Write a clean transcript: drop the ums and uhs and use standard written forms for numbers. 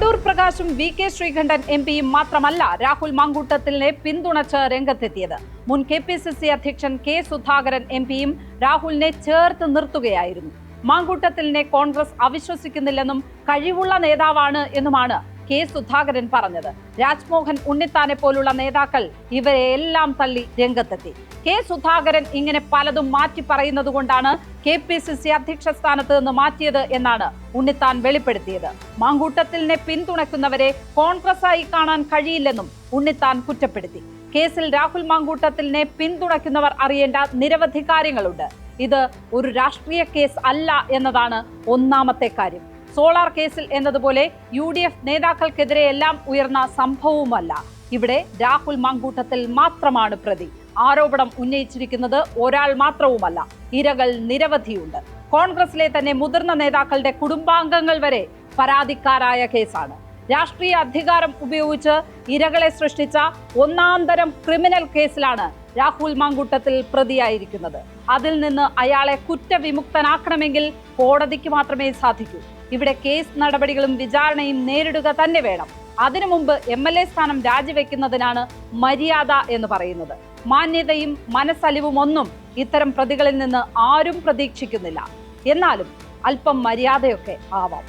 Adoor പ്രകാശും VK Sreekandan MP-യും മാത്രമല്ല രാഹുൽ മാങ്കൂട്ടത്തിലിനെ പിന്തുണച്ച് രംഗത്തെത്തിയത്. മുൻ KPCC അധ്യക്ഷൻ K സുധാകരൻ MP-യും രാഹുലിനെ ചേർത്ത് നിർത്തുകയായിരുന്നു. മാങ്കൂട്ടത്തിലിനെ കോൺഗ്രസ് അവിശ്വസിക്കുന്നില്ലെന്നും കഴിവുള്ള നേതാവാണ് എന്നുമാണ് K സുധാകരൻ പറഞ്ഞത്. രാജ്മോഹൻ ഉണ്ണിത്താനെ പോലുള്ള നേതാക്കൾ ഇവരെല്ലാം തള്ളി രംഗത്തെത്തി. K സുധാകരൻ ഇങ്ങനെ പലതും മാറ്റി പറയുന്നത് കൊണ്ടാണ് KPCC അധ്യക്ഷ സ്ഥാനത്ത് നിന്ന് മാറ്റിയത് എന്നാണ് ഉണ്ണിത്താൻ വെളിപ്പെടുത്തിയത്. മാങ്കൂട്ടത്തിലിനെ പിന്തുണയ്ക്കുന്നവരെ കോൺഗ്രസായി കാണാൻ കഴിയില്ലെന്നും ഉണ്ണിത്താൻ കുറ്റപ്പെടുത്തി. കേസിൽ രാഹുൽ മാങ്കൂട്ടത്തിലിനെ പിന്തുണയ്ക്കുന്നവർ അറിയേണ്ട നിരവധി കാര്യങ്ങളുണ്ട്. ഇത് ഒരു രാഷ്ട്രീയ കേസ് അല്ല എന്നതാണ് ഒന്നാമത്തെ കാര്യം. സോളാർ കേസിൽ എന്നതുപോലെ UDF നേതാക്കൾക്കെതിരെയെല്ലാം ഉയർന്ന സംഭവവുമല്ല. ഇവിടെ രാഹുൽ മാങ്കൂട്ടത്തിൽ മാത്രമാണ് പ്രതി. ആരോപണം ഉന്നയിച്ചിരിക്കുന്നത് ഒരാൾ മാത്രവുമല്ല, ഇരകൾ നിരവധിയുണ്ട്. കോൺഗ്രസിലെ തന്നെ മുതിർന്ന നേതാക്കളുടെ കുടുംബാംഗങ്ങൾ വരെ പരാതിക്കാരായ കേസാണ്. രാഷ്ട്രീയ അധികാരം ഉപയോഗിച്ച് ഇരകളെ സൃഷ്ടിച്ച ഒന്നാന്തരം ക്രിമിനൽ കേസിലാണ് രാഹുൽ മാങ്കൂട്ടത്തിൽ പ്രതിയായിരിക്കുന്നത്. അതിൽ നിന്ന് അയാളെ കുറ്റവിമുക്തനാക്കണമെങ്കിൽ കോടതിക്ക് മാത്രമേ സാധിക്കൂ. ഇവിടെ കേസ് നടപടികളും വിചാരണയും നേരിടുക തന്നെ വേണം. അതിനു മുമ്പ് MLA സ്ഥാനം രാജിവെക്കുന്നതിനാണ് മര്യാദ എന്ന് പറയുന്നത്. മാന്യതയും മനസ്സലിവും ഒന്നും ഇത്തരം പ്രതികളിൽ നിന്ന് ആരും പ്രതീക്ഷിക്കുന്നില്ല. എന്നാലും അല്പം മര്യാദയൊക്കെ ആവാം.